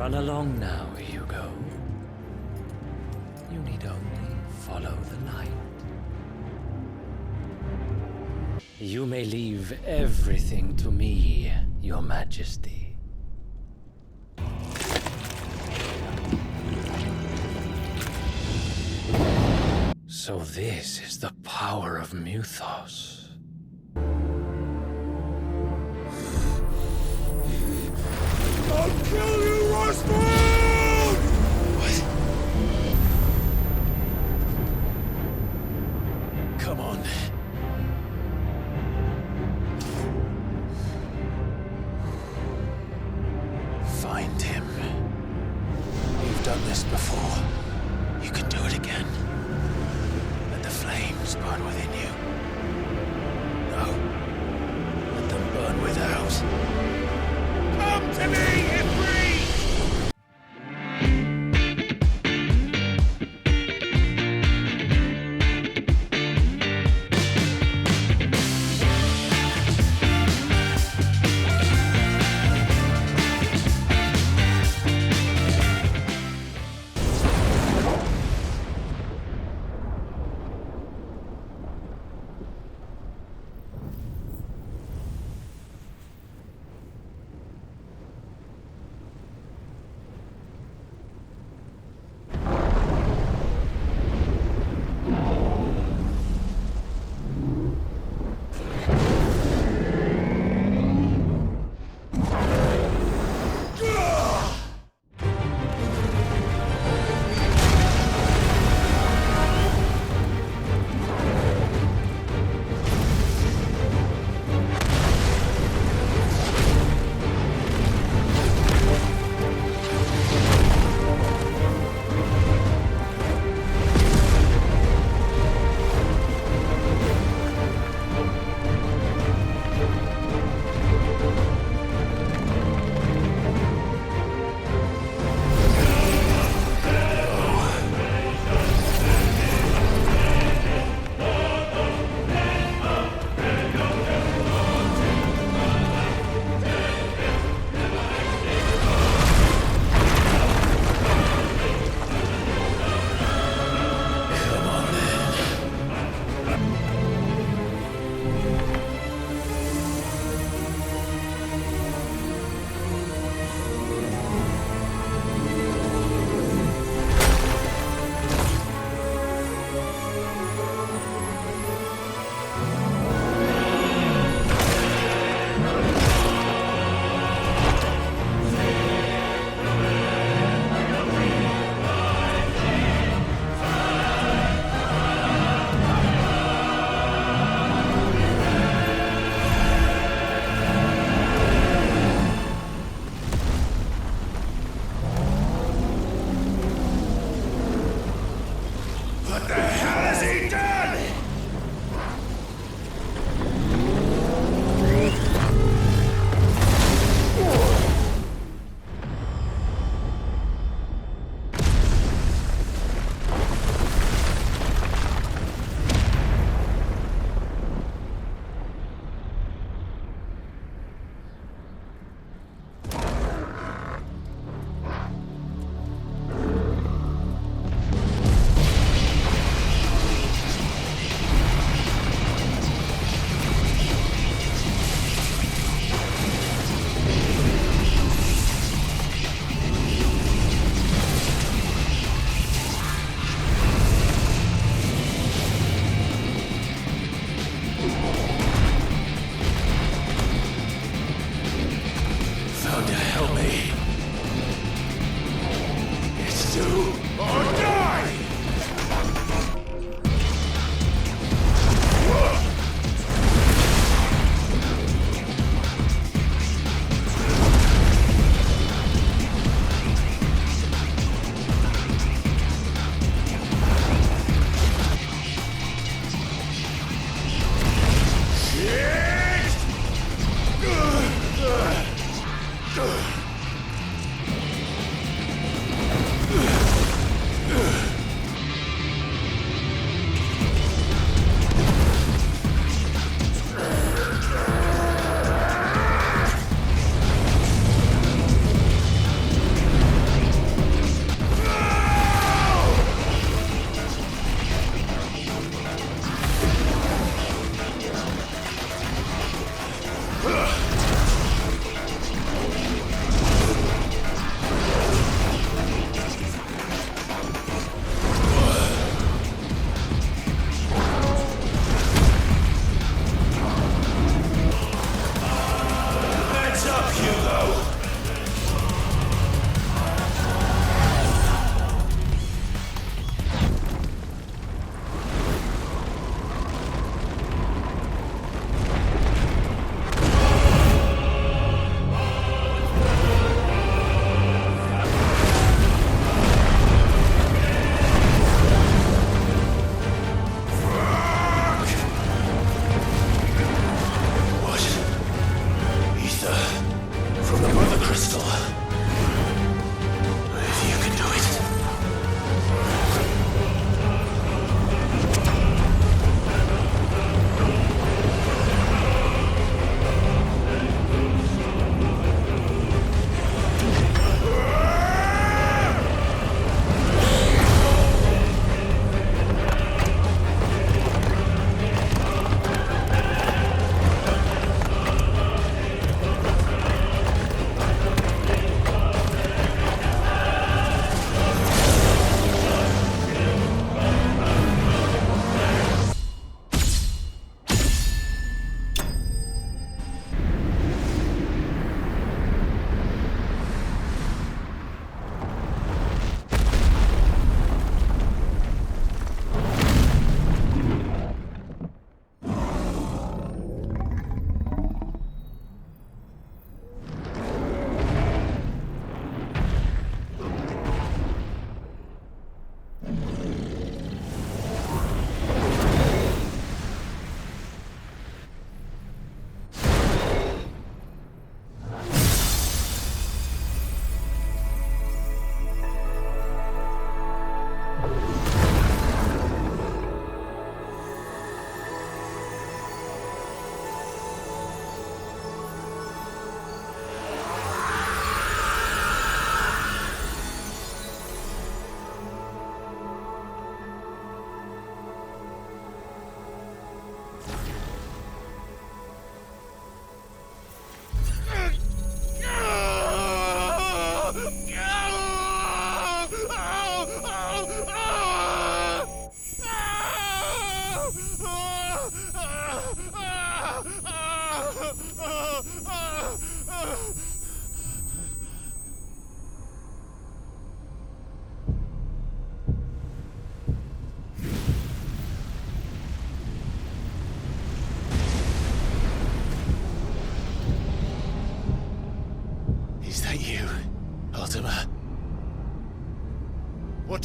Run along now, Hugo. You need only follow the light. You may leave everything to me, Your Majesty. So this is the power of Muthos. I'll kill you, Rostam! What? Come on. Find him. You've done this before. You can do it again. Let the flames burn within you. No. Let them burn without. Come to me, Ifrit!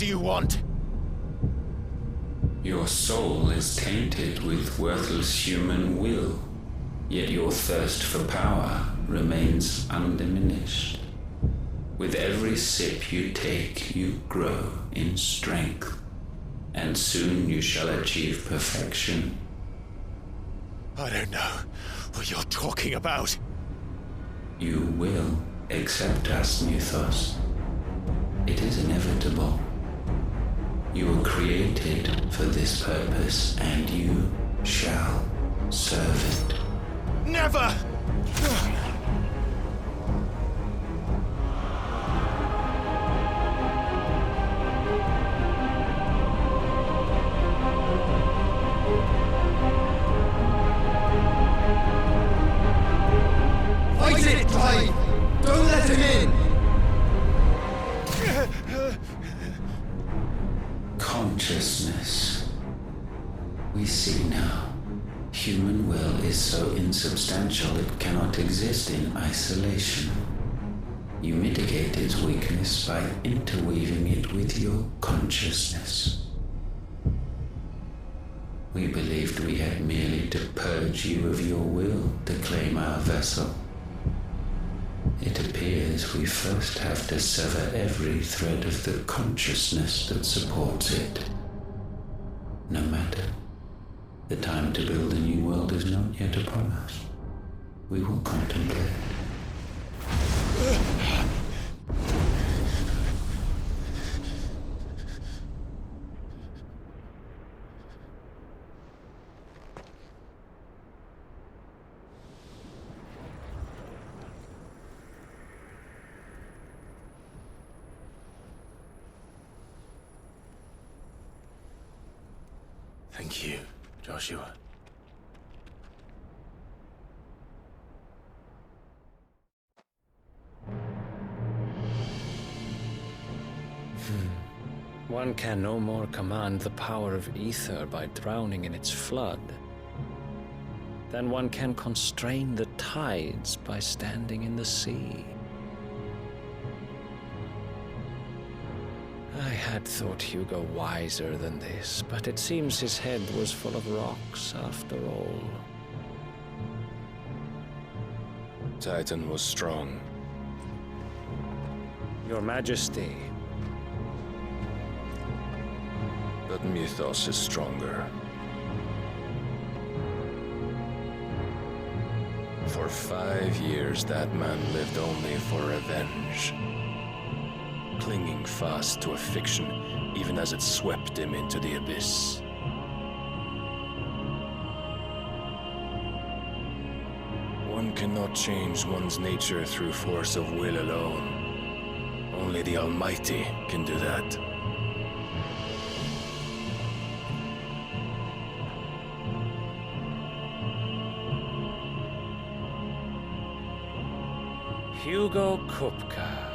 do you want? Your soul is tainted with worthless human will, yet your thirst for power remains undiminished. With every sip you take, you grow in strength, and soon you shall achieve perfection. I don't know what you're talking about. You will accept us, Mythos. It is inevitable. You were created for this purpose, and you shall serve it. Never! Fight it, Clive! Don't let him in! Consciousness. We see now. Human will is so insubstantial it cannot exist in isolation. You mitigate its weakness by interweaving it with your consciousness. We believed we had merely to purge you of your will to claim our vessel. It appears we first have to sever every thread of the consciousness that supports it. No matter. The time to build a new world is not yet upon us. We will contemplate. Thank you, Joshua. One can no more command the power of ether by drowning in its flood than one can constrain the tides by standing in the sea. I had thought Hugo wiser than this, but it seems his head was full of rocks after all. Titan was strong. Your Majesty. But Mythos is stronger. For 5 years, that man lived only for revenge. Clinging fast to a fiction, even as it swept him into the abyss. One cannot change one's nature through force of will alone. Only the Almighty can do that. Hugo Kupka,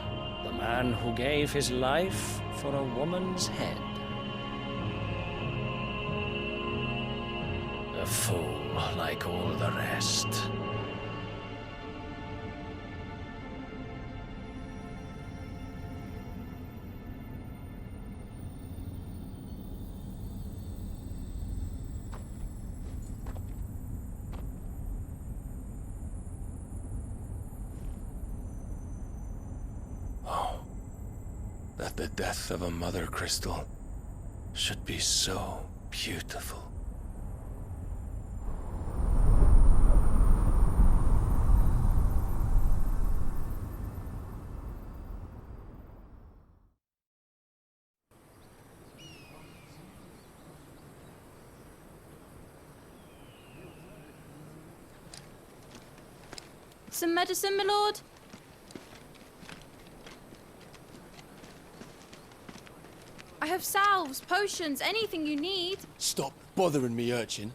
the man who gave his life for a woman's head. A fool like all the rest. That the death of a mother crystal should be so beautiful. Some medicine, my lord? I have salves, potions, anything you need. Stop bothering me, urchin,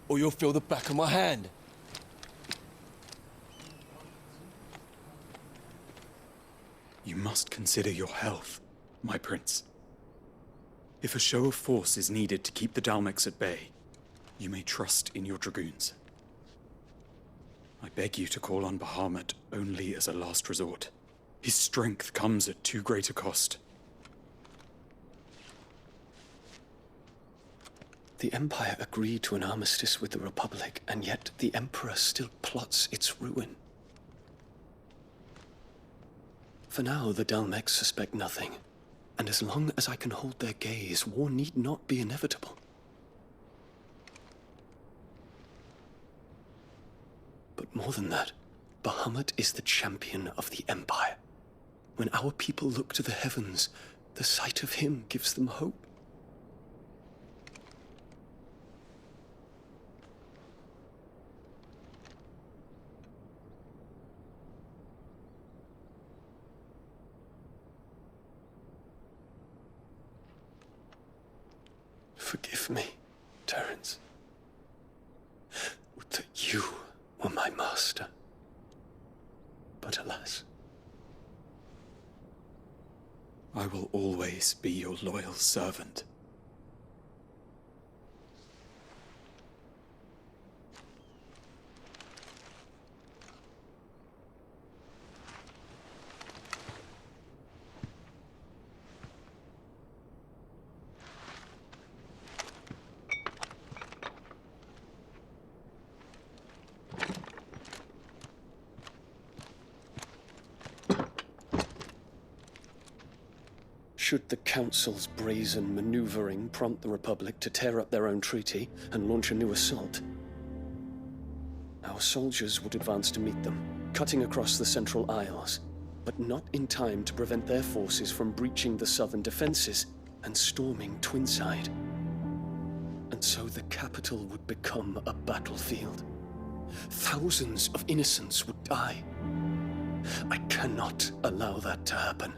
or you'll feel the back of my hand. You must consider your health, my prince. If a show of force is needed to keep the Dalmex at bay, you may trust in your dragoons. I beg you to call on Bahamut only as a last resort. His strength comes at too great a cost. The Empire agreed to an armistice with the Republic, and yet the Emperor still plots its ruin. For now, the Dalmex suspect nothing, and as long as I can hold their gaze, war need not be inevitable. But more than that, Bahamut is the champion of the Empire. When our people look to the heavens, the sight of him gives them hope. Forgive me, Terence. Would that you were my master. But alas. I will always be your loyal servant. Should the Council's brazen maneuvering prompt the Republic to tear up their own treaty and launch a new assault, our soldiers would advance to meet them, cutting across the Central Isles, but not in time to prevent their forces from breaching the southern defenses and storming Twinside. And so the capital would become a battlefield. Thousands of innocents would die. I cannot allow that to happen.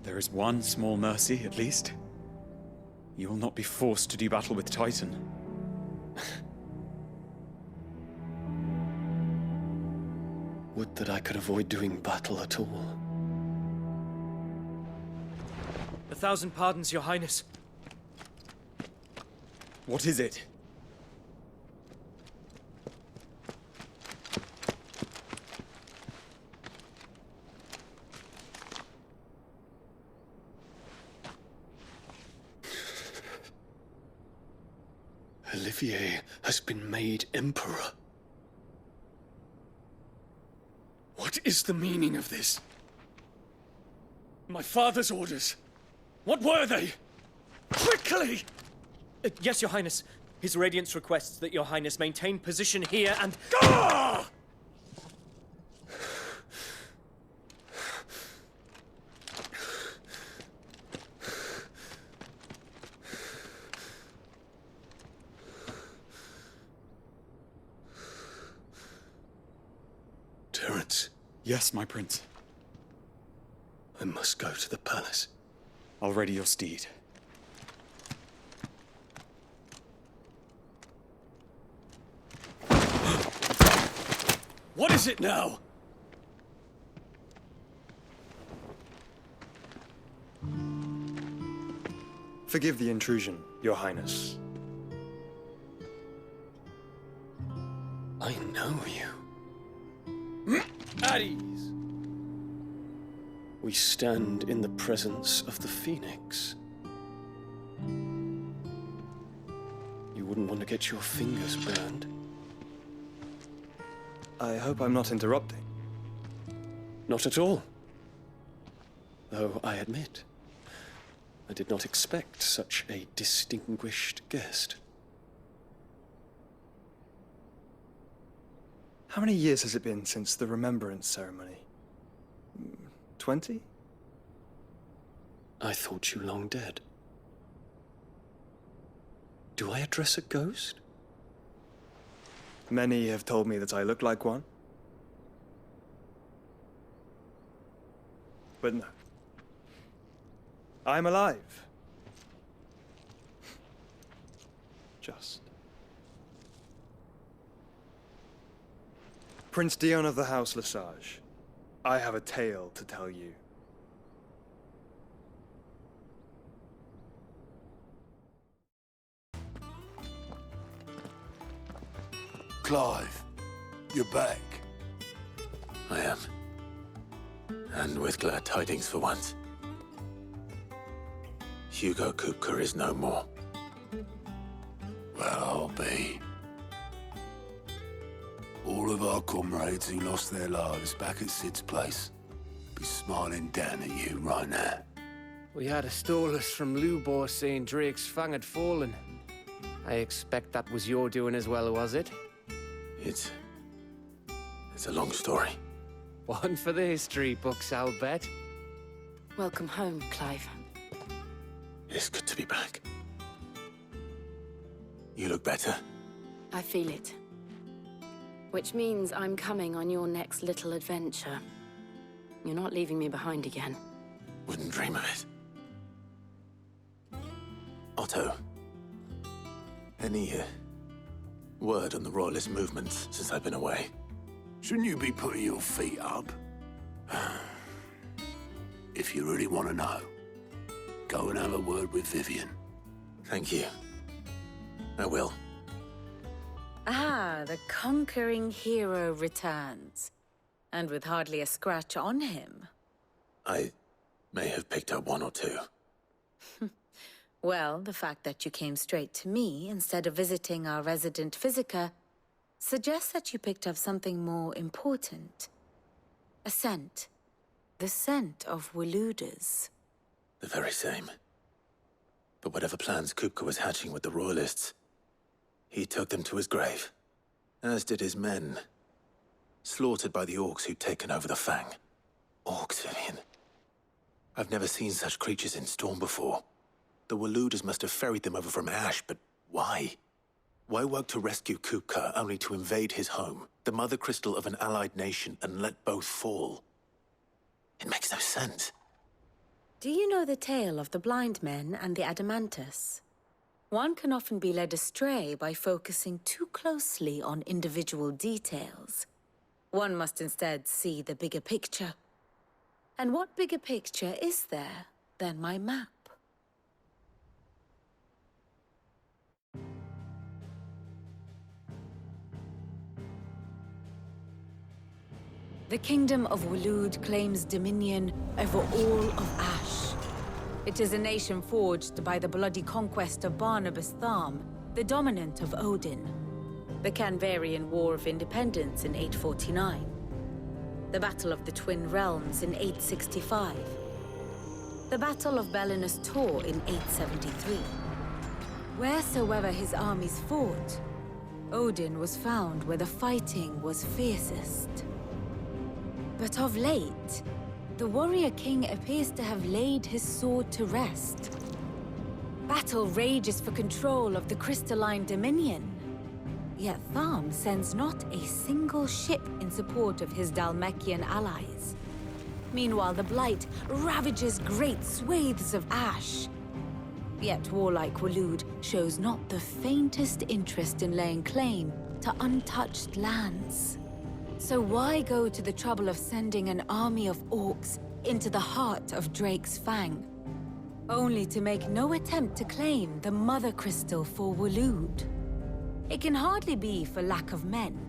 There is one small mercy, at least. You will not be forced to do battle with Titan. Would that I could avoid doing battle at all. 1,000 pardons, Your Highness. What is it? Olivier has been made Emperor. What is the meaning of this? My father's orders. What were they? Quickly! Yes, Your Highness. His Radiance requests that Your Highness maintain position here and... Gah! Terence. Yes, my prince. I must go to the palace. I'll ready your steed. What is it now? Forgive the intrusion, Your Highness. I know you. At ease. We stand in the presence of the Phoenix. You wouldn't want to get your fingers burned. I hope I'm not interrupting. Not at all. Though I admit, I did not expect such a distinguished guest. How many years has it been since the Remembrance ceremony? 20? I thought you long dead. Do I address a ghost? Many have told me that I look like one. But no. I'm alive. Just. Prince Dion of the House Lesage, I have a tale to tell you. Clive, you're back. I am. And with glad tidings for once. Hugo Kupka is no more. Well, I'll be. All of our comrades who lost their lives back at Sid's place be smiling down at you right now. We had a stolus from Lubor saying Drake's fang had fallen. I expect that was your doing as well, was it? It's a long story. One for the history books, I'll bet. Welcome home, Clive. It's good to be back. You look better. I feel it. Which means I'm coming on your next little adventure. You're not leaving me behind again. Wouldn't dream of it. Otto, any word on the Royalist movements since I've been away? Shouldn't you be putting your feet up? If you really want to know, go and have a word with Vivian. Thank you. I will. Ah, the conquering hero returns. And with hardly a scratch on him. I may have picked up one or two. Well, the fact that you came straight to me instead of visiting our resident physiker suggests that you picked up something more important. A scent. The scent of Waludas. The very same. But whatever plans Kupka was hatching with the Royalists, he took them to his grave. As did his men. Slaughtered by the orcs who'd taken over the Fang. Orcs, Vivian. I've never seen such creatures in Storm before. The Waludas must have ferried them over from Ash, but why? Why work to rescue Kupka only to invade his home, the mother crystal of an allied nation, and let both fall? It makes no sense. Do you know the tale of the blind men and the Adamantus? One can often be led astray by focusing too closely on individual details. One must instead see the bigger picture. And what bigger picture is there than my map? The Kingdom of Waloed claims dominion over all of Ash. It is a nation forged by the bloody conquest of Barnabas Tharm, the dominant of Odin. The Canvarian War of Independence in 849. The Battle of the Twin Realms in 865. The Battle of Belinus Tor in 873. Wheresoever his armies fought, Odin was found where the fighting was fiercest. But of late, the warrior king appears to have laid his sword to rest. Battle rages for control of the crystalline dominion. Yet Tharm sends not a single ship in support of his Dhalmekian allies. Meanwhile, the Blight ravages great swathes of Ash. Yet warlike Waloed shows not the faintest interest in laying claim to untouched lands. So why go to the trouble of sending an army of orcs into the heart of Drake's Fang, only to make no attempt to claim the Mother Crystal for Waloed? It can hardly be for lack of men.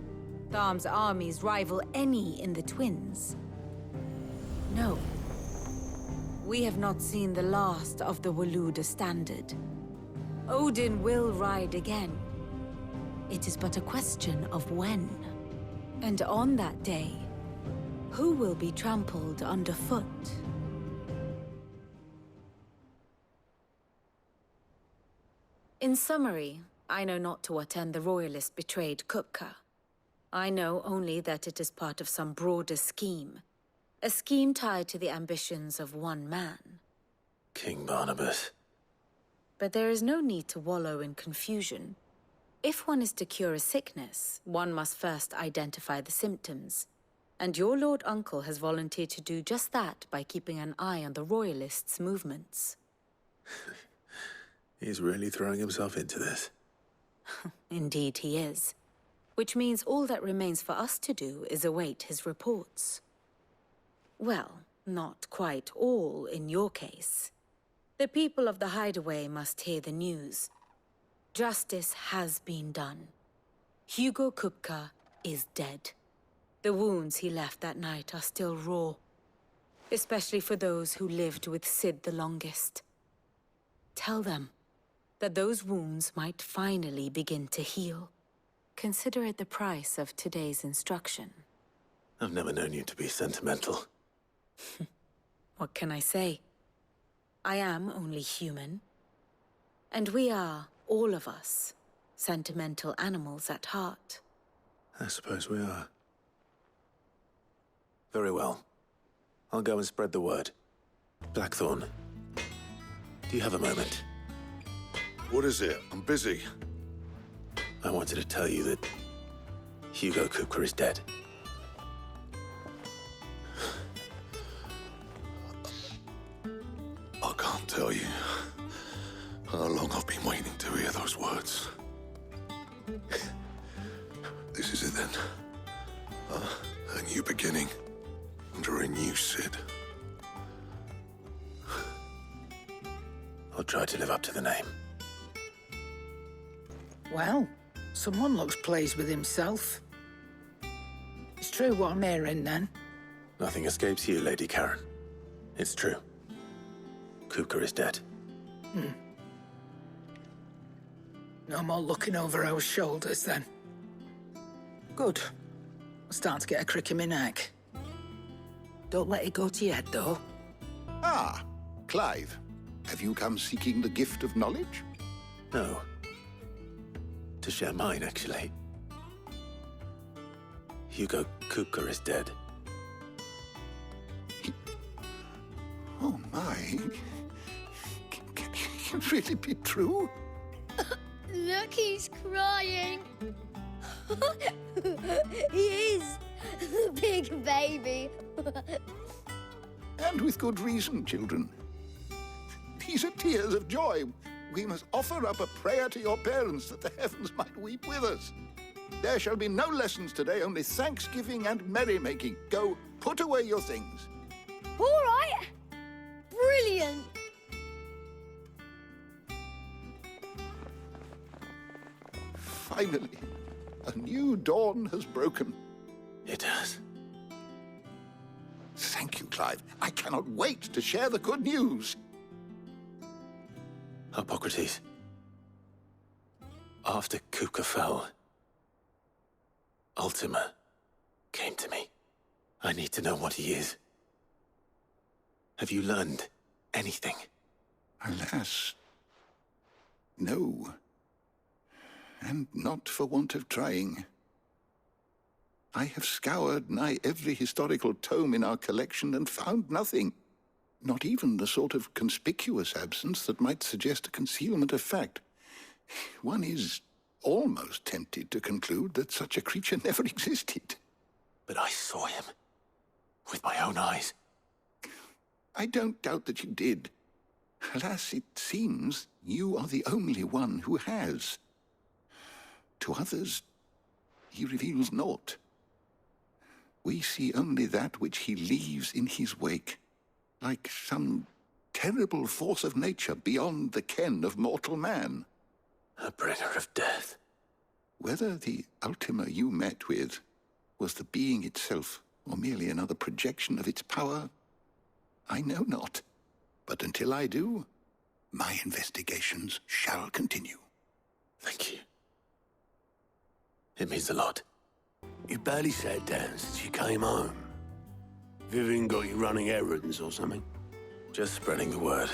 Tharm's armies rival any in the Twins. No. We have not seen the last of the Waluda standard. Odin will ride again. It is but a question of when. And on that day, who will be trampled underfoot? In summary, I know not to what end the Royalists betrayed Kupka. I know only that it is part of some broader scheme. A scheme tied to the ambitions of one man. King Barnabas. But there is no need to wallow in confusion. If one is to cure a sickness, one must first identify the symptoms. And your Lord Uncle has volunteered to do just that by keeping an eye on the Royalists' movements. He's really throwing himself into this. Indeed he is. Which means all that remains for us to do is await his reports. Well, not quite all in your case. The people of the Hideaway must hear the news. Justice has been done. Hugo Kupka is dead. The wounds he left that night are still raw, especially for those who lived with Sid the longest. tell them that those wounds might finally begin to heal. Consider it the price of today's instruction. I've never known you to be sentimental. What can I say? I am only human. And we are, all of us, sentimental animals at heart. I suppose we are. Very well. I'll go and spread the word. Blackthorn, do you have a moment? What is it? I'm busy. I wanted to tell you that Hugo Kupka is dead. I can't tell you how long I've been waiting to hear those words. This is it then. A new beginning under a new Sid. I'll try to live up to the name. Well, someone looks pleased with himself. It's true what I'm hearing, then? Nothing escapes you, Lady Karen. It's true. Kupka is dead. No more looking over our shoulders, then. Good. I'm starting to get a crick in my neck. Don't let it go to your head, though. Ah, Clive. Have you come seeking the gift of knowledge? No. To share mine, actually. Hugo Kupka is dead. Oh, my. Can it really be true? Look, he's crying. He is. Big baby. And with good reason, children. These are tears of joy. We must offer up a prayer to your parents that the heavens might weep with us. There shall be no lessons today, only thanksgiving and merrymaking. Go, put away your things. All right. Brilliant. Finally, a new dawn has broken. It has. Thank you, Clive. I cannot wait to share the good news. Hippocrates. After Kupka fell, Ultima came to me. I need to know what he is. Have you learned anything? Alas, no. And not for want of trying. I have scoured nigh every historical tome in our collection and found nothing. Not even the sort of conspicuous absence that might suggest a concealment of fact. One is almost tempted to conclude that such a creature never existed. But I saw him. With my own eyes. I don't doubt that you did. Alas, it seems you are the only one who has. To others, he reveals naught. We see only that which he leaves in his wake, like some terrible force of nature beyond the ken of mortal man. A bringer of death. Whether the Ultima you met with was the being itself, or merely another projection of its power, I know not. But until I do, my investigations shall continue. Thank you. It means a lot. You barely sat down since you came home. Vivian got you running errands or something? Just spreading the word.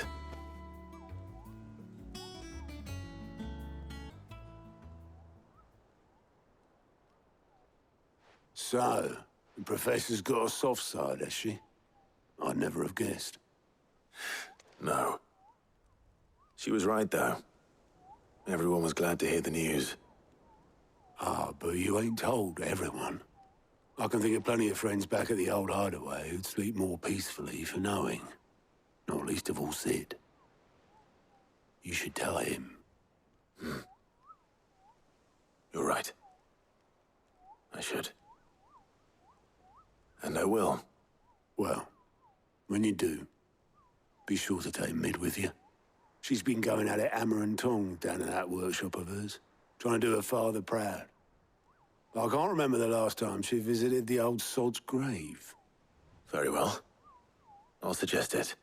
So, the Professor's got a soft side, has she? I'd never have guessed. No. She was right, though. Everyone was glad to hear the news. Ah, but you ain't told everyone. I can think of plenty of friends back at the old hideaway who'd sleep more peacefully for knowing. Not least of all Sid. You should tell him. You're right. I should. And I will. Well, when you do, be sure to take Mid with you. She's been going at it hammer and tong down in that workshop of hers, trying to do her father proud. I can't remember the last time she visited the old sod's grave. Very well. I'll suggest it.